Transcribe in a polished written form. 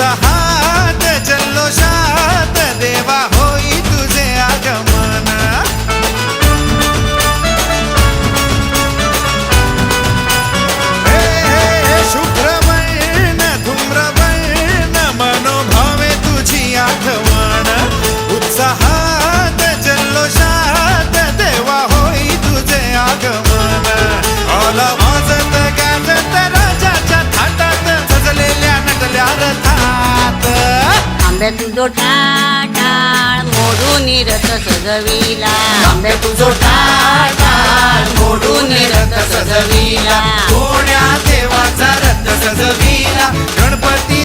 उत्साहात जल्लोषात देवा होई तुझे आगमन। हे हे शुभ्रवर्ण धूम्रवर्ण मनोभावे तुझी आठवण। उत्साहात जल्लोषात देवा होई तुझे आगमन। आला वाजत गाजत राजाच्या थाटात सजलेल्या नटल्या रथात। आंबे तुझो टाळ मोडून रथ सजविला। आंबे तुझो टाळ मोडून रथ सजविला। कोण्या देवाचा रथ सजविला गणपती